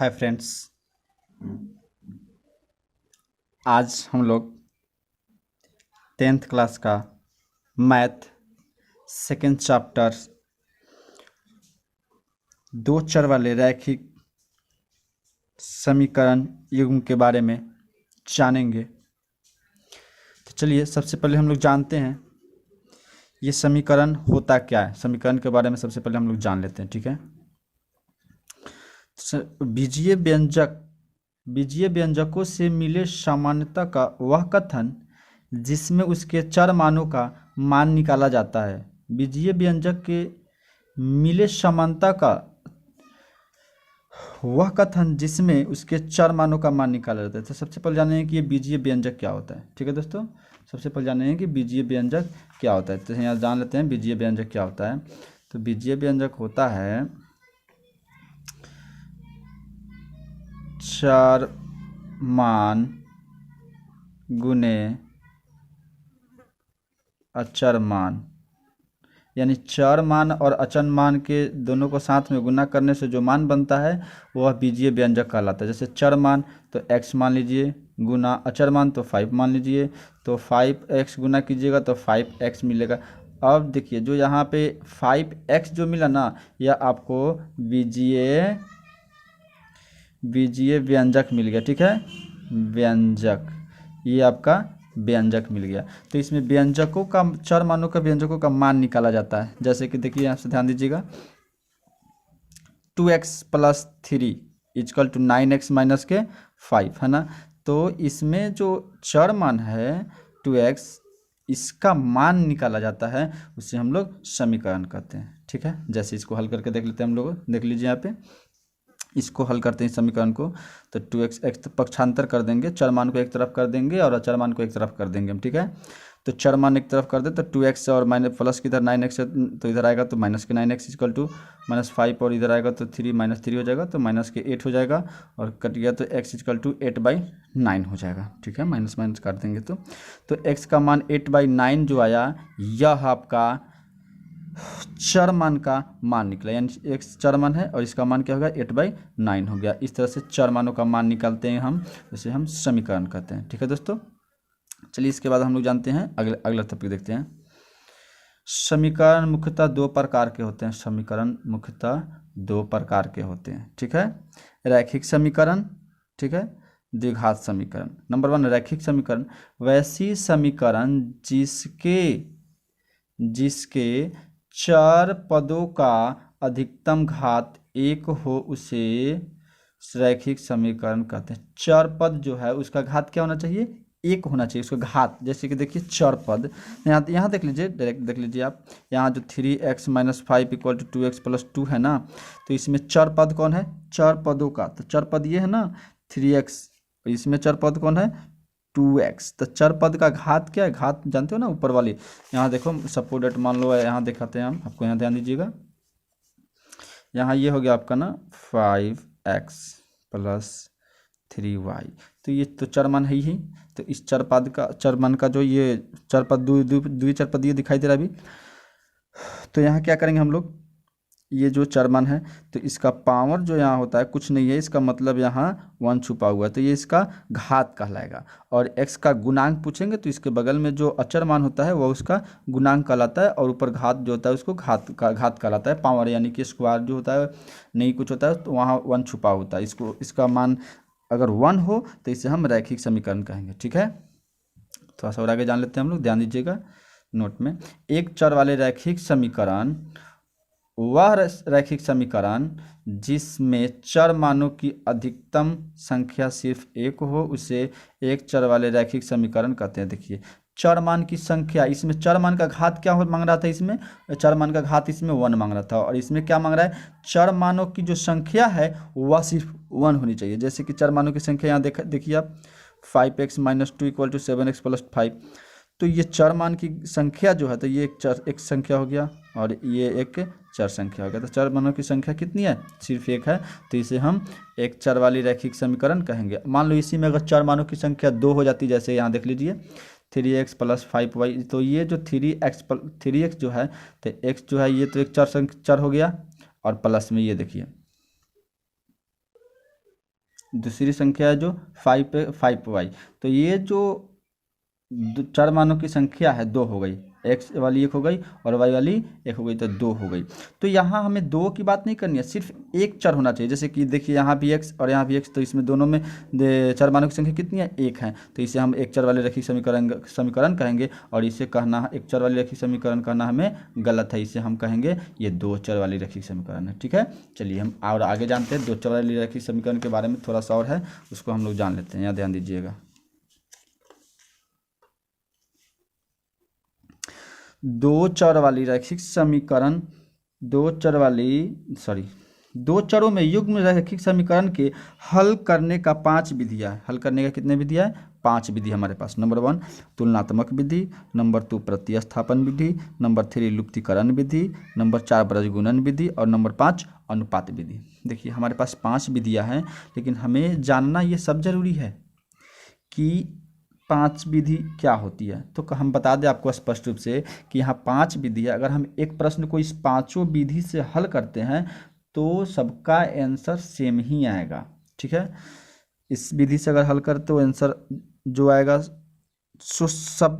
Hi friends. आज हम लोग 10th क्लास का मैथ सेकेंड चैप्टर दो चर वाले रैखिक समीकरण युग्म के बारे में जानेंगे। तो चलिए सबसे पहले हम लोग जानते हैं ये समीकरण होता क्या है। समीकरण के बारे में सबसे पहले हम लोग जान लेते हैं, ठीक है। बीजीय व्यंजकों से मिले सामान्यता का वह कथन जिसमें उसके चर मानों का मान निकाला जाता है। बीजीय व्यंजक के मिले समानता का वह कथन जिसमें उसके चर मानों का मान निकाला जाता है। तो सबसे पहले जानेंगे कि ये बीजीय व्यंजक क्या होता है, ठीक है दोस्तों। सबसे पहले जानेंगे कि बीजीय व्यंजक क्या होता है। तो यहाँ जान लेते हैं बीजीय व्यंजक क्या होता है। तो बीजीय व्यंजक होता है चर मान गुने अचर मान, यानी चर मान और अचर मान के दोनों को साथ में गुना करने से जो मान बनता है वह बीजीय व्यंजक कहलाता है। जैसे चर मान तो x मान लीजिए, गुना अचर मान तो 5 मान लीजिए, तो 5x गुना कीजिएगा तो 5x मिलेगा। अब देखिए जो यहाँ पे 5x जो मिला ना, यह आपको बीजीय व्यंजक मिल गया, ठीक है। व्यंजक, ये आपका व्यंजक मिल गया। तो इसमें व्यंजकों का, चर मानों का व्यंजकों का मान निकाला जाता है। जैसे कि देखिए यहाँ से ध्यान दीजिएगा, 2x + 3 = 9x - 5 है ना। तो इसमें जो चर मान है 2x, इसका मान निकाला जाता है, उसे हम लोग समीकरण कहते हैं, ठीक है। जैसे इसको हल करके देख लेते हैं हम लोग। देख लीजिए यहाँ पे इसको हल करते हैं समीकरण को। तो 2x x पक्षांतर कर देंगे, चर मान को एक तरफ कर देंगे और अचर मान को एक तरफ कर देंगे हम, ठीक है। तो चर मान एक तरफ कर दे तो 2x और माइनस प्लस की इधर 9x है, तो इधर आएगा तो माइनस के 9x = -5, और इधर आएगा तो 3 -3 हो जाएगा तो -8 हो जाएगा, और कट गया तो x = 8/9 हो जाएगा, ठीक है। माइनस माइनस काट देंगे तो x का मान 8/9 जो आया, यह आपका चर मान का मान निकला। यानी x चर मान है और इसका मान क्या होगा, 8/9 हो गया। इस तरह से चर मानों का मान निकालते हैं हम, जिसे हम समीकरण कहते हैं, ठीक है दोस्तों। चलिए इसके बाद हम लोग जानते हैं अगला टॉपिक देखते हैं। समीकरण मुख्यतः दो प्रकार के होते हैं। समीकरण मुख्यतः दो प्रकार के होते हैं, ठीक है। रैखिक समीकरण, ठीक है, द्विघात समीकरण। नंबर 1 रैखिक समीकरण, वैसी समीकरण जिसके चार पदों का अधिकतम घात 1 हो, उसे रैखिक समीकरण कहते हैं। चार पद जो है उसका घात क्या होना चाहिए, 1 होना चाहिए उसका घात। जैसे कि देखिए चार पद, यहाँ देख लीजिए, डायरेक्ट देख लीजिए आप। यहाँ जो 3x - 5 = 2x + 2 है ना, तो इसमें चार पद कौन है, चार पदों का। तो चार पद ये है ना 3x, इसमें चार पद कौन है 2x। तो चार पद का घात क्या है, घात जानते हो ना ऊपर वाली। यहाँ देखो सपोर्टेड मान लो, यहाँ दिखाते हैं हम आपको, यहाँ ध्यान दीजिएगा। यहाँ ये हो गया आपका ना 5x + 3y, तो ये तो चर मान है ही। तो इस चर पद का, चर मान का जो ये चर पद द्विचर पद ये दिखाई दे रहा अभी। तो यहाँ क्या करेंगे हम लोग, ये जो चर मान है तो इसका पावर जो यहाँ होता है कुछ नहीं है, इसका मतलब यहाँ 1 छुपा हुआ है, तो ये इसका घात कहलाएगा। और x का गुणांक पूछेंगे तो इसके बगल में जो अचर मान होता है वह उसका गुणांक कहलाता है, और ऊपर घात जो होता है उसको घात कहलाता है। पावर यानी कि स्क्वायर जो होता है नहीं कुछ होता है, तो वहाँ 1 छुपा होता है। इसका मान अगर 1 हो तो इसे हम रैखिक समीकरण कहेंगे, ठीक है। थोड़ा सा और आगे जान लेते हैं हम लोग, ध्यान दीजिएगा नोट में। एक चर वाले रैखिक समीकरण वह रैखिक समीकरण जिसमें चर मानों की अधिकतम संख्या सिर्फ 1 हो, उसे एक चर वाले रैखिक समीकरण कहते हैं। देखिए चर मान की संख्या, इसमें चर मान का घात क्या मांग रहा था, इसमें चर मान का घात इसमें 1 मांग रहा था, और इसमें क्या मांग रहा है, चर मानों की जो संख्या है वह सिर्फ 1 होनी चाहिए। जैसे कि चर मानों की संख्या यहाँ देखिए आप, 5x - 2 = 7x + 5। तो ये चर मान की संख्या जो है, तो ये एक संख्या हो गया और ये एक चर संख्या हो गया। तो चर मानों की संख्या कितनी है, सिर्फ 1 है, तो इसे हम एक चर वाली रैखिक समीकरण कहेंगे। मान लो इसी में अगर चर मानों की संख्या 2 हो जाती, जैसे यहाँ देख लीजिए 3x + 5y, तो ये जो 3x जो है, तो x जो है ये तो एक चर हो गया, और प्लस में ये देखिए दूसरी संख्या है जो 5y, तो ये जो चर मानों की संख्या है 2 हो गई, x वाली 1 हो गई और y वाली 1 हो गई, तो 2 हो गई। तो यहाँ हमें 2 की बात नहीं करनी है, सिर्फ एक चर होना चाहिए। जैसे कि देखिए यहाँ भी x और यहाँ भी x, तो इसमें दोनों में चर मानों की संख्या कितनी है, 1 है, तो इसे हम एक चर वाले रैखिक समीकरण कहेंगे। और इसे कहना एक चर वाली रैखिक समीकरण कहना हमें गलत है, इसे हम कहेंगे ये 2 चर वाली रैखिक समीकरण है। ठीक है, चलिए हम और आगे जानते हैं 2 चर वाली रैखिक समीकरण के बारे में, थोड़ा सा और है उसको हम लोग जान लेते हैं। यहाँ ध्यान दीजिएगा, 2 चर वाली रैखिक समीकरण, 2 चरों में युग्म रैखिक समीकरण के हल करने का 5 विधियाँ, हल करने का कितने विधियाँ है, 5 विधि हमारे पास। नंबर 1 तुलनात्मक विधि, नंबर 2 प्रतिस्थापन विधि, नंबर 3 लुप्तीकरण विधि, नंबर 4 ब्रजगुणन विधि और नंबर 5 अनुपात विधि। देखिए हमारे पास 5 विधियाँ हैं, लेकिन हमें जानना ये सब जरूरी है कि 5 विधि क्या होती है। तो हम बता दें आपको स्पष्ट रूप से कि यहाँ 5 विधि है। अगर हम एक प्रश्न को इस 5 विधि से हल करते हैं तो सबका आंसर सेम ही आएगा। ठीक है, इस विधि से अगर हल करते तो आंसर जो आएगा सो सब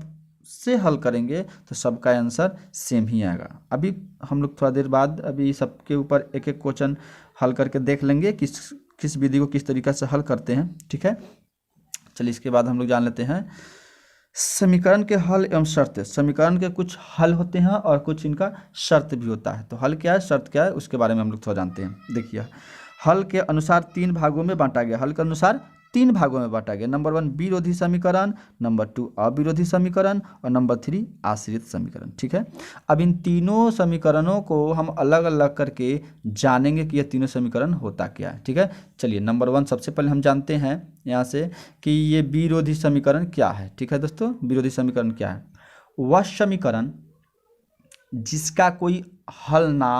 से हल करेंगे तो सबका आंसर सेम ही आएगा। अभी हम लोग थोड़ा देर बाद अभी सबके ऊपर एक एक क्वेश्चन हल करके देख लेंगे किस विधि को किस तरीका से हल करते हैं। ठीक है, चलिए इसके बाद हम लोग जान लेते हैं समीकरण के हल एवं शर्त। समीकरण के कुछ हल होते हैं और कुछ इनका शर्त भी होता है। तो हल क्या है, शर्त क्या है, उसके बारे में हम लोग थोड़ा जानते हैं। देखिए हल के अनुसार 3 भागों में बांटा गया, हल के अनुसार 3 भागों में बांटा गया। नंबर 1 विरोधी समीकरण, नंबर 2 अविरोधी समीकरण और नंबर 3 आश्रित समीकरण। ठीक है, अब इन तीनों समीकरणों को हम अलग अलग करके जानेंगे कि यह तीनों समीकरण होता क्या है। ठीक है, चलिए नंबर 1 सबसे पहले हम जानते हैं यहाँ से कि ये विरोधी समीकरण क्या है। ठीक है दोस्तों, विरोधी समीकरण क्या है, वह समीकरण जिसका कोई हल ना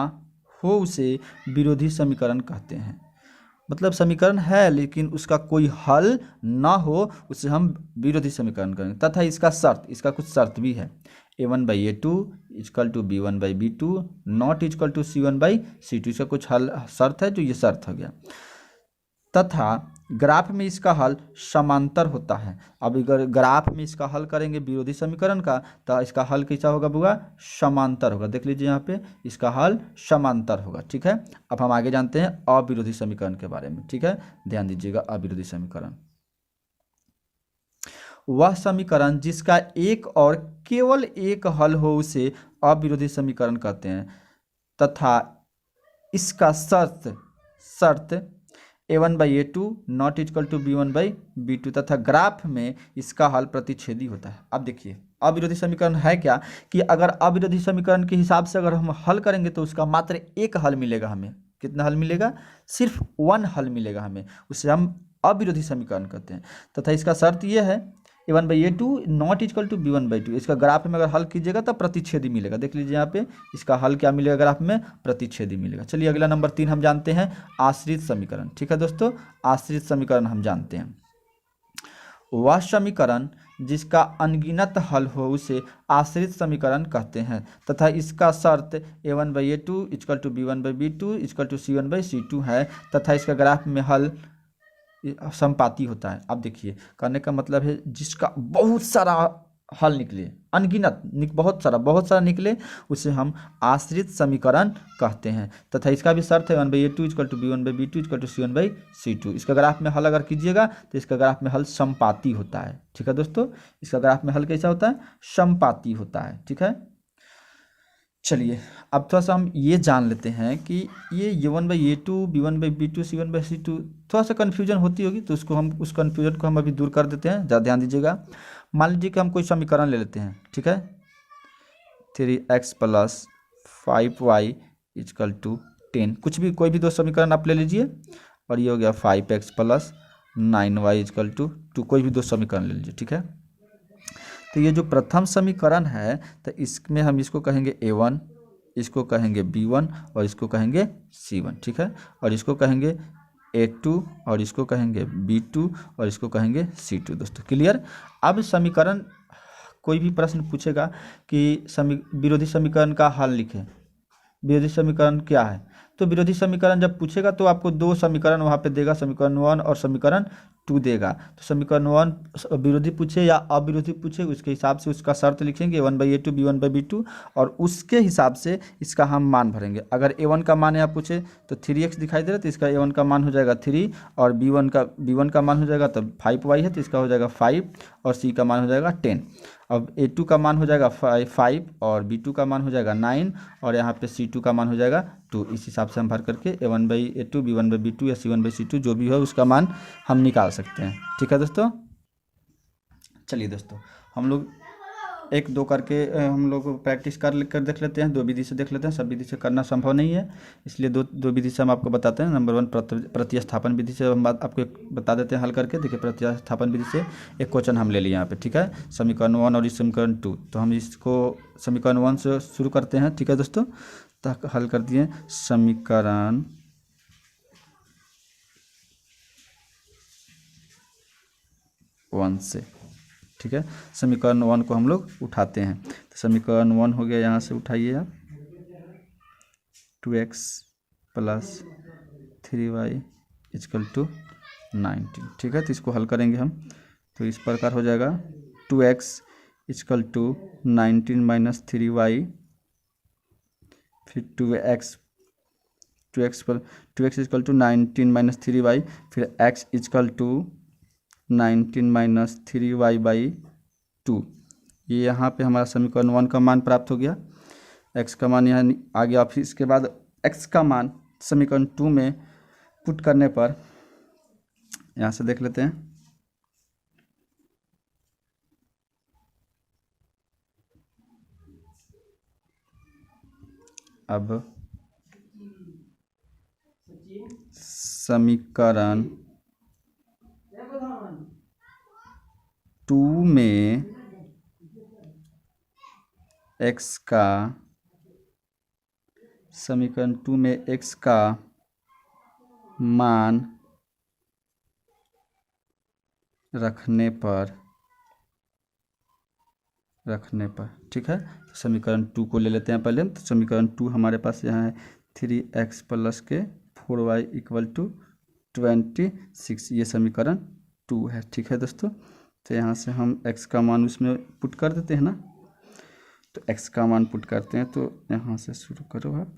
हो उसे विरोधी समीकरण कहते हैं। मतलब समीकरण है लेकिन उसका कोई हल ना हो उसे हम विरोधी समीकरण करेंगे। तथा इसका शर्त, इसका कुछ शर्त भी है, a1/a2 equal to b1/b2 not equal to c1/c2, इसका कुछ हल शर्त है, जो ये शर्त हो गया। तथा ग्राफ में इसका हल समांतर होता है। अब अगर ग्राफ में इसका हल करेंगे विरोधी समीकरण का तो इसका हल कैसा होगा बुआ, समांतर होगा। देख लीजिए यहाँ पे इसका हल समांतर होगा। ठीक है, अब हम आगे जानते हैं अविरोधी समीकरण के बारे में। ठीक है, ध्यान दीजिएगा, अविरोधी समीकरण वह समीकरण जिसका एक और केवल एक हल हो उसे अविरोधी समीकरण कहते हैं। तथा इसका शर्त a1/a2 not equal to b1/b2 तथा ग्राफ में इसका हल प्रतिच्छेदी होता है। अब देखिए अविरोधी समीकरण है क्या कि अगर अविरोधी समीकरण के हिसाब से अगर हम हल करेंगे तो उसका मात्र एक हल मिलेगा हमें। कितना हल मिलेगा, सिर्फ 1 हल मिलेगा हमें, उसे हम अविरोधी समीकरण कहते हैं। तथा इसका शर्त यह है a1/a2 not equal to b1/2, इसका ग्राफ में अगर हल कीजिएगा तो प्रतिच्छेदी मिलेगा। देख लीजिए यहाँ पे इसका हल क्या मिलेगा, ग्राफ में प्रतिच्छेदी मिलेगा। चलिए अगला नंबर 3 हम जानते हैं आश्रित समीकरण। ठीक है दोस्तों, आश्रित समीकरण हम जानते हैं वह समीकरण जिसका अनगिनत हल हो उसे आश्रित समीकरण कहते हैं। तथा इसका शर्त a1/a2 equal to b1/b2 equal to c1/c2 है। तथा इसका ग्राफ में हल संपाती होता है। अब देखिए कहने का मतलब है जिसका बहुत सारा हल निकले, अनगिनत बहुत सारा निकले, उसे हम आश्रित समीकरण कहते हैं। तथा इसका भी शर्त है 1/a2 equal to b1/b2 equal to c1/c2। इसका ग्राफ में हल अगर कीजिएगा तो इसका ग्राफ में हल संपाती होता है। ठीक है दोस्तों, इसका ग्राफ में हल कैसा होता है, संपाती होता है। ठीक है, चलिए अब थोड़ा सा हम ये जान लेते हैं कि ये a1/a2 b1/b2 c1/c2 थोड़ा सा कन्फ्यूजन होती होगी, तो उसको हम उस कन्फ्यूजन को हम अभी दूर कर देते हैं। ज़्यादा ध्यान दीजिएगा। मान लीजिए कि हम कोई समीकरण ले लेते हैं। ठीक है, 3x + 5y इक्वल टू 10, कुछ भी कोई भी 2 समीकरण आप ले लीजिए, और ये हो गया 5x + 9y इक्वल टू 2, कोई भी 2 समीकरण ले लीजिए। ठीक है, तो ये जो प्रथम समीकरण है तो इसमें हम इसको कहेंगे a1, इसको कहेंगे b1 और इसको कहेंगे c1। ठीक है, और इसको कहेंगे a2 और इसको कहेंगे b2 और इसको कहेंगे c2। दोस्तों क्लियर। अब समीकरण कोई भी प्रश्न पूछेगा कि विरोधी समीकरण का हल लिखें, विरोधी समीकरण क्या है, तो विरोधी समीकरण जब पूछेगा तो आपको दो समीकरण वहाँ पे देगा, समीकरण 1 और समीकरण 2 देगा। तो समीकरण 1 विरोधी पूछे या अविरोधी पूछे उसके हिसाब से उसका शर्त लिखेंगे a1/a2 b1/b2, और उसके हिसाब से इसका हम मान भरेंगे। अगर a1 का मान यहाँ पूछे तो 3x दिखाई दे रहा है तो इसका a1 का मान हो जाएगा 3, और b1 का मान हो जाएगा तब 5y है तो इसका हो जाएगा 5, और c का मान हो जाएगा 10। अब a2 का मान हो जाएगा 5 और b2 का मान हो जाएगा 9, और यहाँ पे c2 का मान हो जाएगा 2। इस हिसाब से हम भर करके a1/a2 b1/b2 या c1/c2 जो भी हो उसका मान हम निकाल सकते हैं। ठीक है दोस्तों, चलिए दोस्तों हम लोग एक दो करके हम लोग प्रैक्टिस कर देख लेते हैं। दो विधि से देख लेते हैं, सब विधि से करना संभव नहीं है, इसलिए दो विधि से हम आपको बताते हैं। नंबर 1 प्रतिस्थापन विधि से हम आपको बता देते हैं हल करके। देखिए प्रतिस्थापन विधि से एक क्वेश्चन हम ले लिए यहाँ पे, ठीक है, समीकरण 1 और समीकरण 2। तो हम इसको समीकरण 1 से शुरू करते हैं। ठीक है दोस्तों, तो हल कर दिए समीकरण 1 से। ठीक है, समीकरण 1 को हम लोग उठाते हैं। तो समीकरण 1 हो गया, यहाँ से उठाइए आप 2x + 3y = 19। ठीक है, तो इसको हल करेंगे हम तो इस प्रकार हो जाएगा 2x = 19 - 3y, फिर 2x = 19 - 3y, फिर x = 19 - 3y/2। ये यहाँ पे हमारा समीकरण 1 का मान प्राप्त हो गया। x का मान यहाँ आ गया। फिर इसके बाद x का मान समीकरण 2 में पुट करने पर यहाँ से देख लेते हैं। अब समीकरण 2 में x का समीकरण 2 में x का मान रखने पर ठीक है, तो समीकरण 2 को ले लेते हैं पहले। तो समीकरण 2 हमारे पास यहाँ है 3x + के 4y = 26। ये समीकरण 2 है। ठीक है दोस्तों, तो यहाँ से हम x का मान उसमें पुट कर देते हैं ना। तो x का मान पुट करते हैं, तो यहाँ से शुरू करो आप।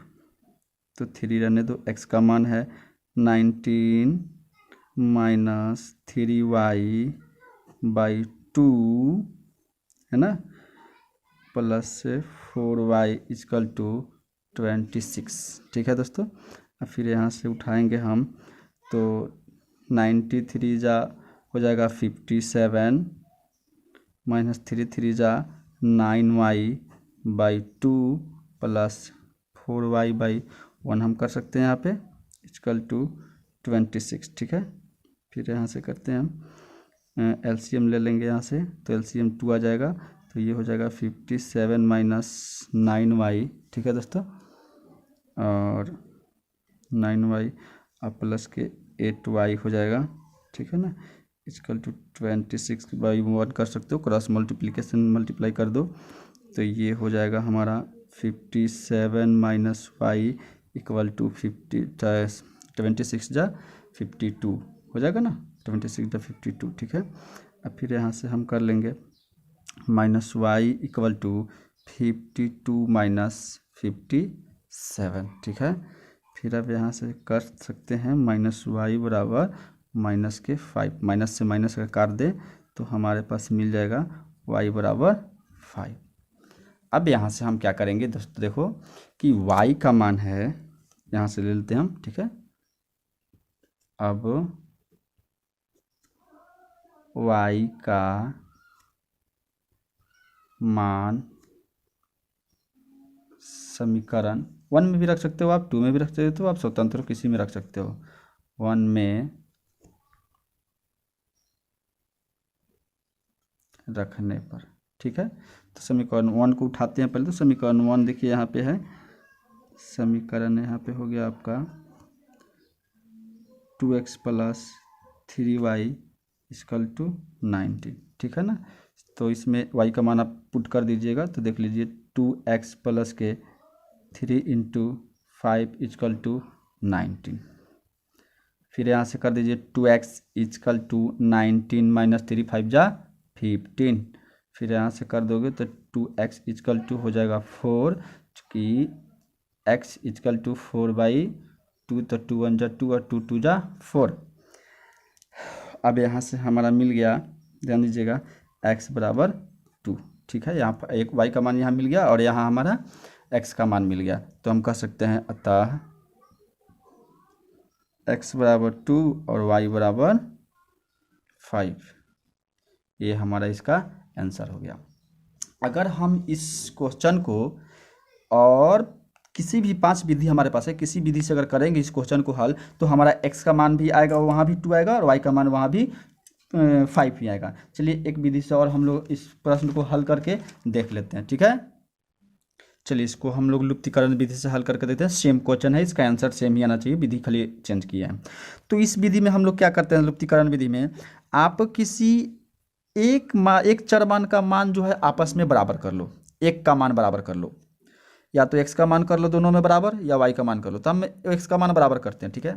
तो 3 रहने दो, x का मान है 19 - 3y/2 है ना, + 4y = 26। ठीक है दोस्तों, अब फिर यहाँ से उठाएंगे हम तो 93 जा हो जाएगा 57 - 3 3 जा 9y/2 + 4y/1 हम कर सकते हैं यहाँ पे = 26। ठीक है, फिर यहाँ से करते हैं हम एलसीएम ले लेंगे यहाँ से, तो एलसीएम 2 आ जाएगा, तो ये हो जाएगा 57 - 9y। ठीक है दोस्तों, और 9y और प्लस के 8y हो जाएगा। ठीक है ना, = 26/1 कर सकते हो, क्रॉस मल्टीप्लाई कर दो, तो ये हो जाएगा हमारा 57 - y = 26 जा 52 हो जाएगा ना, 26 जा 52। ठीक है, अब फिर यहाँ से हम कर लेंगे -y = 52 - 57। ठीक है, फिर अब यहाँ से कर सकते हैं -y = -5, माइनस से माइनस का काट दे तो हमारे पास मिल जाएगा y = 5। अब यहाँ से हम क्या करेंगे दोस्तों, देखो कि y का मान है, यहाँ से ले लेते हैं हम। ठीक है, अब y का मान समीकरण 1 में भी रख सकते हो आप, 2 में भी रख सकते हो आप, स्वतंत्र किसी में रख सकते हो। 1 में रखने पर, ठीक है, तो समीकरण 1 को उठाते हैं पहले। तो समीकरण 1 देखिए यहाँ पे है, समीकरण यहाँ पे हो गया आपका 2x + 3y = 19। ठीक है ना, तो इसमें y का मान आप पुट कर दीजिएगा, तो देख लीजिए 2x + के 3 × 5 = 19। फिर यहाँ से कर दीजिए 2x इजकल टू 19 माइनस 3 5 जा 15। फिर यहाँ से कर दोगे तो 2x इजकल टू हो जाएगा 4, चूँकि x इजकल टू 4/2, तो 2 1 जा 2 और 2 2 जा 4। अब यहाँ से हमारा मिल गया, ध्यान दीजिएगा, x बराबर 2। ठीक है, यहाँ पर एक y का मान यहाँ मिल गया और यहाँ हमारा x का मान मिल गया। तो हम कह सकते हैं अतः x बराबर 2 और y बराबर 5। ये हमारा इसका आंसर हो गया। अगर हम इस क्वेश्चन को और किसी भी 5 विधि हमारे पास है, किसी विधि से अगर करेंगे इस क्वेश्चन को हल, तो हमारा x का मान भी आएगा, वहाँ भी 2 आएगा, और y का मान वहाँ भी 5 ही आएगा। चलिए एक विधि से और हम लोग इस प्रश्न को हल करके देख लेते हैं। ठीक है, चलिए इसको हम लोग लुप्तीकरण विधि से हल करके देते हैं। सेम क्वेश्चन है, इसका आंसर सेम ही आना चाहिए, विधि खाली चेंज किया है। तो इस विधि में हम लोग क्या करते हैं, लुप्तीकरण विधि में आप किसी एक चर मान का मान जो है आपस में बराबर कर लो, एक का मान बराबर कर लो, या तो x का मान कर लो दोनों में बराबर, या y का मान कर लो। तो हम x का मान बराबर करते हैं। ठीक है,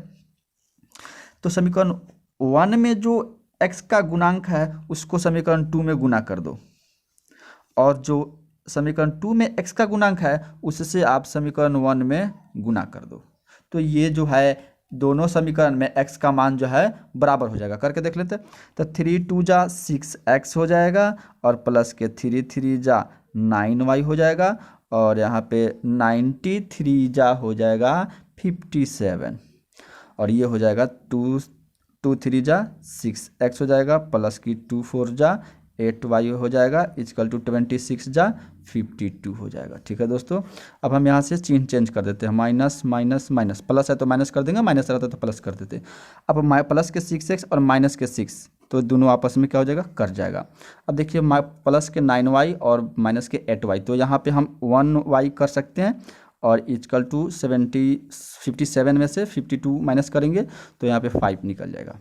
तो समीकरण 1 में जो x का गुणांक है उसको समीकरण 2 में गुना कर दो, और जो समीकरण 2 में x का गुणांक है उससे आप समीकरण 1 में गुना कर दो। तो ये जो है दोनों समीकरण में x का मान जो है बराबर हो जाएगा। करके देख लेते हैं। तो 3 2 जा 6x हो जाएगा, और प्लस के 3 3 जा 9y हो जाएगा, और यहाँ पे 93 जा हो जाएगा 57, और ये हो जाएगा 2 2 3 जा 6x हो जाएगा, प्लस की 2 4 जा 8y हो जाएगा, इजकल टू 26 जा 52 हो जाएगा। ठीक है दोस्तों, अब हम यहाँ से चिन्ह चेंज कर देते हैं, माइनस माइनस माइनस, प्लस है तो माइनस कर देंगे, माइनस रहता है तो प्लस कर देते। अब प्लस के 6x और माइनस के 6, तो दोनों आपस में क्या हो जाएगा, कट जाएगा। अब देखिए प्लस के 9y और माइनस के 8y, तो यहाँ पे हम 1y कर सकते हैं, और इजकल टू 57 में से 52 माइनस करेंगे तो यहाँ पे 5 निकल जाएगा।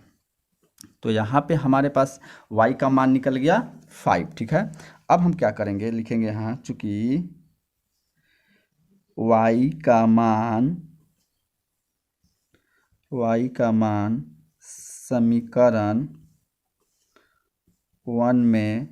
तो यहाँ पे हमारे पास y का मान निकल गया 5। ठीक है, अब हम क्या करेंगे, लिखेंगे यहाँ, चूंकि y का मान समीकरण 1 में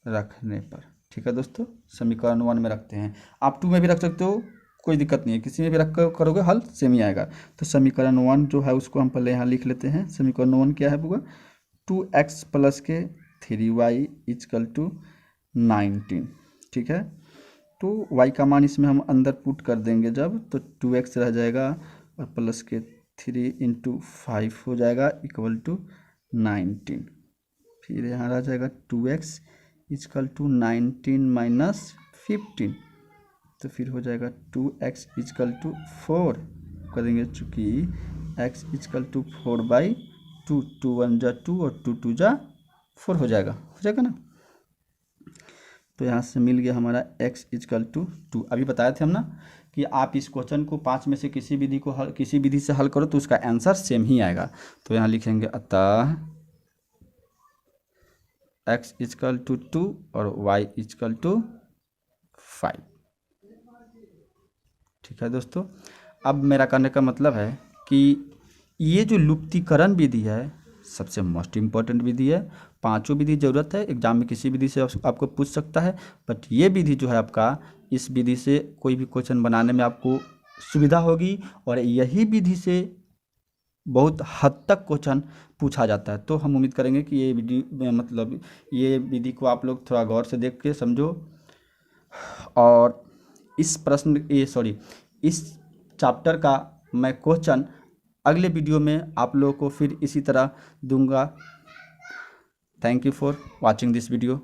रखने पर, ठीक है दोस्तों, समीकरण 1 में रखते हैं, आप 2 में भी रख सकते हो, कोई दिक्कत नहीं है, किसी में भी रख कर करोगे हल सेम ही आएगा। तो समीकरण 1 जो है उसको हम पहले यहाँ लिख लेते हैं। समीकरण 1 क्या है होगा, 2x प्लस के 3y इजकल टू 19। ठीक है, तो y का मान इसमें हम अंदर पुट कर देंगे जब, तो 2x रह जाएगा, और प्लस के 3 × 5 हो जाएगा इक्वल टू 19। फिर यहाँ रह जाएगा 2x इजकल टू 19 माइनस 15, तो फिर हो जाएगा 2x इजकल टू 4 करेंगे, चूँकि x इजकल टू 4/2, 2 1 जा 2 और 2 2 जा 4 हो जाएगा ना। तो यहाँ से मिल गया हमारा x इजकल टू 2। अभी बताए थे हम ना कि आप इस क्वेश्चन को 5 में से किसी विधि से हल करो तो उसका आंसर सेम ही आएगा। तो यहाँ लिखेंगे अतः x इजकल टू 2 और y इजकल टू 5। ठीक है दोस्तों, अब मेरा कहने का मतलब है कि ये जो लुप्तीकरण विधि है सबसे मोस्ट इम्पॉर्टेंट विधि है। 5 विधि ज़रूरत है, एग्जाम में किसी विधि से आपको पूछ सकता है, बट ये विधि जो है आपका, इस विधि से कोई भी क्वेश्चन बनाने में आपको सुविधा होगी, और यही विधि से बहुत हद तक क्वेश्चन पूछा जाता है। तो हम उम्मीद करेंगे कि ये विधि को आप लोग थोड़ा गौर से देख के समझो, और इस चैप्टर का मैं क्वेश्चन अगले वीडियो में आप लोगों को फिर इसी तरह दूंगा। Thank you for watching this video.